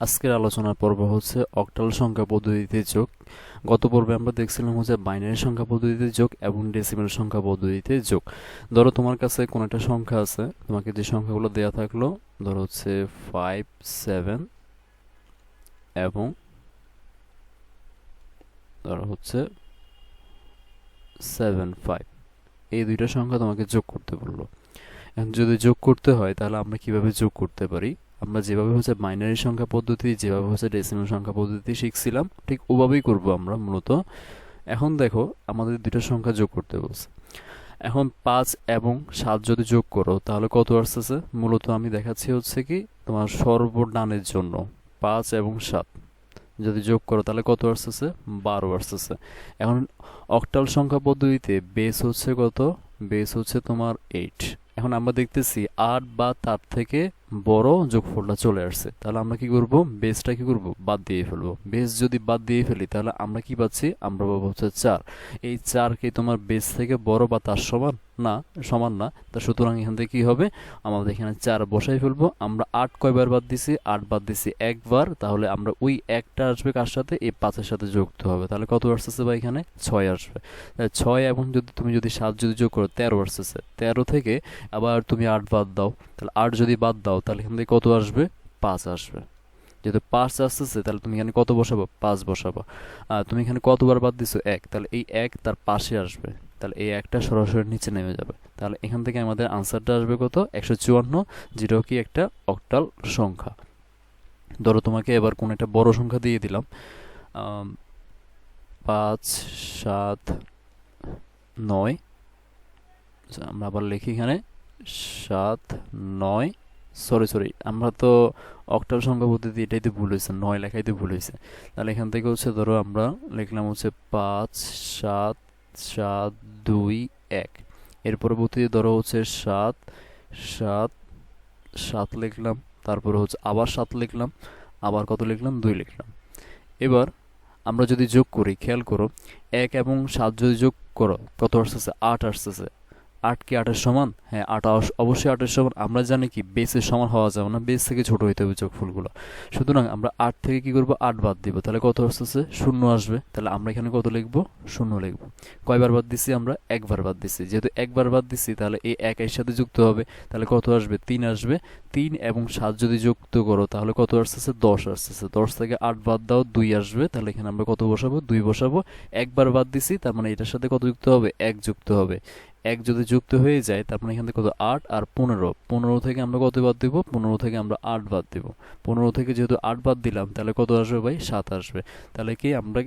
আজকের আলোচনার পর্ব হচ্ছে অক্টাল সংখ্যা পদ্ধতিতে যোগ। গত পর্বে আমরা দেখছিলাম হচ্ছে বাইনারি সংখ্যা পদ্ধতিতে যোগ এবং ডেসিমেল সংখ্যা পদ্ধতিতে যোগ। ধরো তোমার কাছে কোনো একটা সংখ্যা আছে, তোমাকে যে সংখ্যাগুলো দেওয়া থাকলো ধরো হচ্ছে 5, 7 এবং ধরো হচ্ছে 7, 5, এই দুইটা সংখ্যা তোমাকে যোগ করতে বললো। এখন যদি যোগ করতে হয় তাহলে আমরা কিভাবে যোগ করতে পারি? আমরা যেভাবে হচ্ছে বাইনারি সংখ্যা পদ্ধতি, যেভাবে হচ্ছে ডেসিমাল সংখ্যা পদ্ধতি শিখছিলাম ঠিক ওভাবেই করব আমরা মূলত। এখন দেখো আমাদের দুটো সংখ্যা যোগ করতে বলছে। এখন 5 এবং 7 যদি যোগ করো তাহলে কত আসতেছে? মূলত আমি দেখাচ্ছি হচ্ছে কি তোমার সর্বডানের জন্য 5 এবং 7 যদি যোগ করো তাহলে কত আসতেছে? 12 আসতেছে। এখন অক্টাল সংখ্যা পদ্ধতিতে বেস হচ্ছে কত? বেস হচ্ছে তোমার 8। এখন আমরা দেখতেছি 8 বা তার থেকে বড় যোগফলটা চলে আসছে, তাহলে আমরা কি করব? বেসটা কি করব? বাদ দিয়ে ফেলবো। বেস যদি বাদ দিয়ে ফেলি তাহলে আমরা কি পাচ্ছি? আমরা পাবো হচ্ছে 4। এই 4 কি তোমার বেস থেকে বড় বা তার সমান? না, সমান না। তা সুতরাং এখান থেকে কি হবে? আমাদের এখানে 4 বসাই ফেলবো। আমরা 8 কয়বার বাদ দিছি? 8 বাদ দিছি একবার। তাহলে আমরা ওই একটা আসবে কার সাথে? এই 5 এর সাথে যুক্ত হবে। তাহলে কত আসতেছে ভাই? এখানে 6 আসবে। 6 এবং তুমি যদি 7 যদি যোগ করো 13 আসতেছে। 13 থেকে আবার তুমি 8 বাদ দাও, তাহলে 8 যদি বাদ দাও তাহলে এখান থেকে কত আসবে? 5 আসবে। যেহেতু 5 আসতেছে তাহলে তুমি এখানে কত বসাবো? 5 বসাবো। তুমি এখানে কতবার বাদ দিছো? 1, তাহলে এই 1 তার পাশে আসবে, তাহলে এই একটা সরাসরি নিচে নেমে যাবে। তাহলে এখান থেকে আমাদের আনসারটা আসবে কত? 154, যেটাও কি একটা অক্টাল সংখ্যা। ধরো তোমাকে এবার কোন একটা বড় সংখ্যা দিয়ে দিলাম, 5, 7, 9। আমরা আবার লিখি এখানে 7, 9। সরি, আমরা তো অক্টাল সংখ্যা পদ্ধতি এটাইতে ভুল হয়েছে, 9 লেখাইতে ভুল হয়েছে। তাহলে এখান থেকে হচ্ছে ধরো আমরা লিখলাম হচ্ছে 5, 7, 7, 2, 1। এর পরবর্তীতে ধরো হচ্ছে 7, 7, 7 লিখলাম, তারপরে হচ্ছে আবার 7 লিখলাম, আবার কত লিখলাম? 2 লিখলাম। এবার আমরা যদি যোগ করি, খেয়াল করো, 1 এবং 7 যদি যোগ করো কত আসতেছে? 8 আসতেছে। 8 কি 8 এর সমান? হ্যাঁ, 8 অবশ্যই 8 এর সমান। আমরা জানি কি বেসের সমান হওয়া যাবে না, বেস থেকে ছোট হইতে হবে যোগফলগুলো। সুতরাং আমরা 8 থেকে কি করব? 8 বাদ দিব, তাহলে কত আসতেছে? 0 আসবে। তাহলে আমরা এখানে কত লিখব? 0 লিখব। কয়বার বাদ দিছি আমরা? একবার বাদ দিছি। যেহেতু একবার বাদ দিছি তাহলে এই 1 এর সাথে যুক্ত হবে, তাহলে কত আসবে? 3 আসবে। 3 এবং 7 যদি যুক্ত করো তাহলে কত আসতেছে? 10 আসতেছে। 10 থেকে 8 বাদ দাও, 2 আসবে। তাহলে এখানে আমরা কত বসাবো? 2 বসাবো। একবার বাদ দিছি, তার মানে এটার সাথে কত যুক্ত হবে? 1 যুক্ত হবে। 1 যদি যুক্ত হয়ে যায় তার মানে এখান থেকে কত? 8 আর 15। 15 থেকে আমরা কত বাদ দিব? 15 থেকে আমরা 8 বাদ দিব। 15 থেকে যেহেতু 8 বাদ দিলাম তাহলে কত আসবে ভাই? 7 আসবে। তাহলে কি আমরা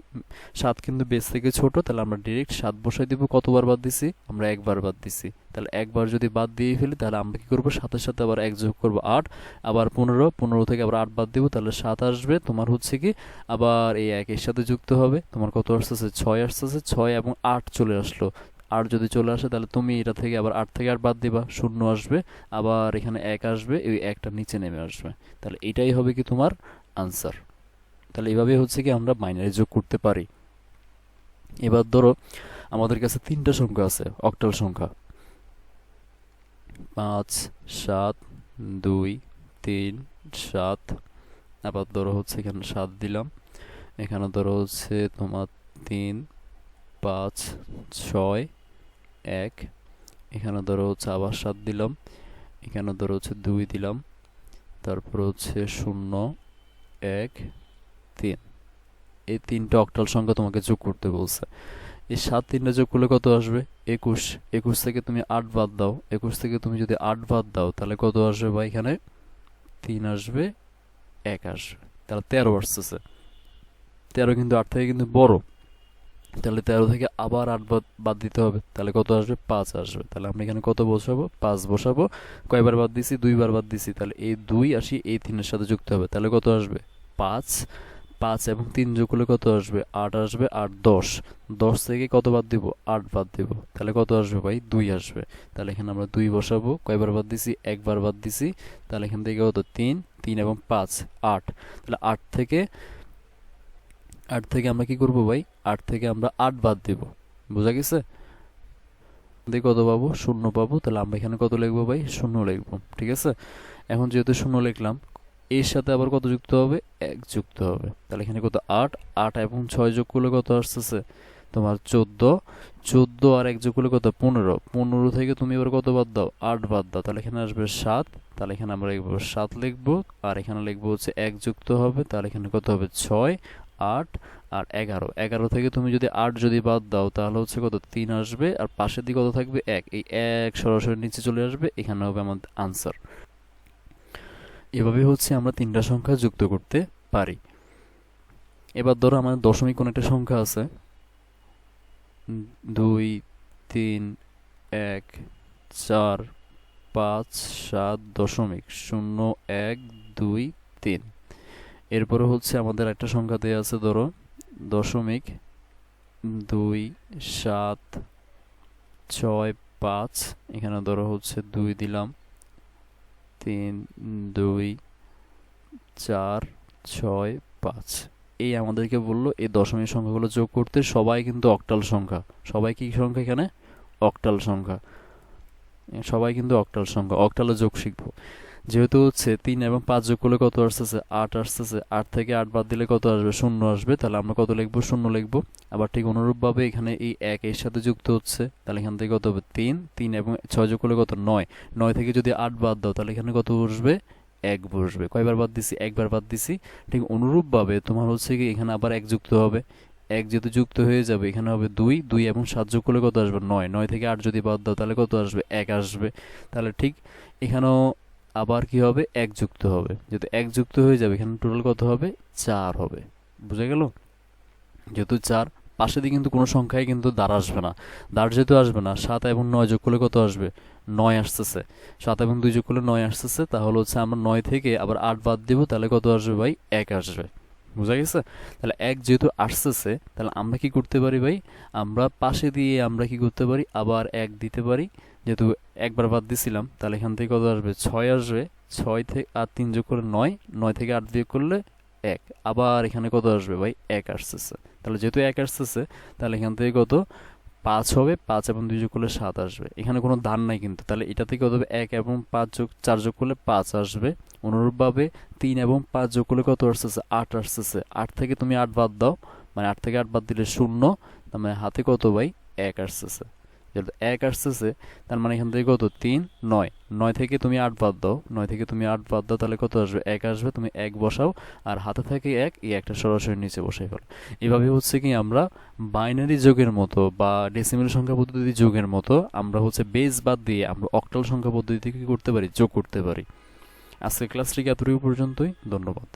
7 কিন্তু বেস থেকে ছোট, তাহলে আমরা ডিরেক্ট 7 বসাই দিব। কতবার বাদ দিছি? আমরা একবার বাদ দিছি। তাহলে একবার যদি বাদ দিয়ে ফেলি তাহলে আমরা কি করব? 7 এর সাথে আবার 1 যোগ করব, 8। আবার 15, 15 থেকে আবার 8 বাদ দিব, তাহলে 7 আসবে। তোমার হচ্ছে কি আবার এই 1 এর সাথে যুক্ত হবে, তোমার কত আসতেছে? 6 আসতেছে। 6 এবং 8 চলে আসলো। 8 যদি চলে আসে তাহলে তুমি এটা থেকে আবার 8 থেকে 8 বাদ দিবা, 0 আসবে। আবার এখানে 1 আসবে, এই 1টা নিচে নেমে আসবে। তাহলে এটাই হবে কি তোমার আনসার। তাহলে এইভাবে হচ্ছে কি আমরা বাইনারি যোগ করতে পারি। এবার ধরো আমাদের কাছে 3টা সংখ্যা আছে অক্টাল সংখ্যা, 5, 7, 2, 3, 7। আবার ধরো হচ্ছে এখানে 7 দিলাম, এখানে ধরো হচ্ছে তোমার 3, 5, 6, 1। এখানে ধরো হচ্ছে আবার 7 দিলাম, এখানে ধরো হচ্ছে 2 দিলাম, তারপর হচ্ছে 0, 1, 3। এই 3টা অক্টাল সংখ্যা তোমাকে যোগ করতে বলছে। এই 7 3টা যোগ করলে কত আসবে? 21। 21 থেকে তুমি 8 বাদ দাও, 21 থেকে তুমি যদি 8 বাদ দাও তাহলে কত আসবে ভাই? এখানে 3 আসবে, 1 আসবে। তাহলে 13 আসতেছে। 13 কিন্তু 8 থেকে কিন্তু বড়, তাহলে 13 থেকে আবার 8 বাদ দিতে হবে, তাহলে কত আসবে? 5 আসবে। তাহলে আমরা এখানে কত বসাবো? 5 বসাবো। কয়বার বাদ দিছি? 2 বার বাদ দিছি। তাহলে এই 2 আসি এই 3 এর সাথে যুক্ত হবে, তাহলে কত আসবে? 5। 5 এবং 3 যোগ করলে কত আসবে? 8 আসবে। 8, 10। 10 থেকে কত বাদ দিব? 8 বাদ দিব, তাহলে কত আসবে ভাই? 2 আসবে। তাহলে এখানে আমরা 2 বসাবো। কয়বার বাদ দিছি? একবার বাদ দিছি। তাহলে এখান থেকে কত? 3, 3 এবং 5, 8। তাহলে 8 থেকে আমরা কি করব ভাই? 8 থেকে আমরা 8 বাদ দিব। বোঝা গেছে? দিয়ে কত পাবো? 0 পাবো। তাহলে আমরা এখানে কত লিখবো ভাই? 0 লিখবো। ঠিক আছে? এখন যেহেতু 0 লিখলাম, এর সাথে আবার কত যুক্ত হবে, 1 যুক্ত হবে। তাহলে এখানে কত 8, 8 এবং 6 যোগ করলে কত আসতেছে তোমার 14, 14 আর 1 যোগ করলে কত 15, 15 থেকে তুমি এবার কত বাদ দাও, 8 বাদ দাও, তাহলে এখানে আসবে 7। তাহলে এখানে আমরা লিখবো 7 লিখবো, আর এখানে লিখবো হচ্ছে 1 যুক্ত হবে, তাহলে এখানে কত হবে 6, 8 আর 11, 11 থেকে তুমি যদি 8 যদি বাদ দাও তাহলে হচ্ছে কত 3 আসবে, আর পাশের দিকে কত থাকবে 1, এই 1 সরাসরি নিচে চলে আসবে, এখানে হবে আমাদের আনসার। এভাবে হচ্ছে আমরা তিনটা সংখ্যা যুক্ত করতে পারি। এবার ধরো আমাদের দশমিক কোন একটা সংখ্যা আছে, 2, 3, 1, 4, 5, 7, 0, 1, 2, 3। এরপরে হচ্ছে আমাদের একটা সংখ্যা দেওয়া আছে ধরো 2, 7, 6, 5, এখানে ধরো হচ্ছে 2 দিলাম, 3, 2, 4, 6, 5। এই আমাদেরকে বললো এই দশমিক সংখ্যাগুলো যোগ করতে। সবাই কিন্তু অক্টাল সংখ্যা, সবাই কি সংখ্যা এখানে অক্টাল সংখ্যা, সবাই কিন্তু অক্টাল সংখ্যা, অক্টালে যোগ শিখবো। যেহেতু হচ্ছে 3 এবং 5 যোগ করলে কত আসতেছে 8 আসতেছে, 8 থেকে 8 বাদ দিলে কত আসবে 0 আসবে, তাহলে আমরা কত লিখবো 0 লিখবো। আবার ঠিক অনুরূপভাবে এখানে এই 1 এর সাথে যুক্ত হচ্ছে, তাহলে এখান থেকে কত হবে 3, 3 এবং 6 যোগ করলে কত 9, 9 থেকে যদি 8 বাদ দাও তাহলে এখানে কত বসবে 1 বসবে। কয়বার বাদ দিছি, একবার বাদ দিছি। ঠিক অনুরূপভাবে তোমার হচ্ছে কি এখানে আবার 1 যুক্ত হবে, 1 যেহেতু যুক্ত হয়ে যাবে এখানে হবে 2, 2 এবং 7 যোগ করলে কত আসবে 9, 9 থেকে 8 যদি বাদ দাও তাহলে কত আসবে 1 আসবে। তাহলে ঠিক এখানেও আবার কি হবে 1 যুক্ত হবে, যেহেতু 1 যুক্ত হয়ে যাবে এখানে টোটাল কত হবে 4 হবে। বুঝা গেল? যেহেতু 4 পাশে দিয়ে কিন্তু কোনো সংখ্যায় কিন্তু দাঁড় আসবে না, দাঁড় যেহেতু আসবে না 7 এবং 9 যোগ করলে কত আসবে 9 আসতেছে, 7 এবং 2 যোগ করলে 9 আসতেছে, তাহলে হচ্ছে আমরা 9 থেকে আবার 8 বাদ দিব, তাহলে কত আসবে ভাই 1 আসবে। বুঝা গেছে? তাহলে 1 যেহেতু আসতেছে তাহলে আমরা কি করতে পারি ভাই, আমরা পাশে দিয়ে আমরা কি করতে পারি আবার 1 দিতে পারি। যেহেতু একবার বাদ দিছিলাম তাহলে এখান থেকে কত আসবে 6 আসবে, 6 থেকে আর 3 যোগ করে 9, 9 থেকে 8 বিয়োগ করলে 1, আবার এখানে কত আসবে ভাই 1 আসতেছে। তাহলে যেহেতু 1 আসতেছে তাহলে এখান থেকে কত 5 হবে, 5 এবং 2 যোগ করলে 7 আসবে। এখানে কোনো ধার নাই কিন্তু, তাহলে এটা থেকে কত হবে 1 এবং 5 যোগ 4 যোগ করলে 5 আসবে। অনুরূপভাবে 3 এবং 5 যোগ করলে কত আসতেছে 8 আসতেছে, 8 থেকে তুমি 8 বাদ দাও, মানে 8 থেকে 8 বাদ দিলে 0, তার মানে হাতে কত ভাই 1 আসতেছে। যেহেতু 1 আসতেছে তার মানে এখান থেকে কত 3, 9, 9 থেকে তুমি 8 বাদ দাও, 9 থেকে তুমি 8 বাদ দাও তাহলে কত আসবে 1 আসবে, তুমি 1 বসাও, আর হাতে থাকে 1, এই একটা সরাসরি নিচে বসাই ফেলো। এভাবে হচ্ছে কি আমরা বাইনারি যোগের মতো বা ডেসিমেল সংখ্যা পদ্ধতি যোগের মতো আমরা হচ্ছে বেস বাদ দিয়ে আমরা অক্টাল সংখ্যা পদ্ধতি কি করতে পারি, যোগ করতে পারি। আজকের ক্লাসটি এতটুকু পর্যন্তই, ধন্যবাদ।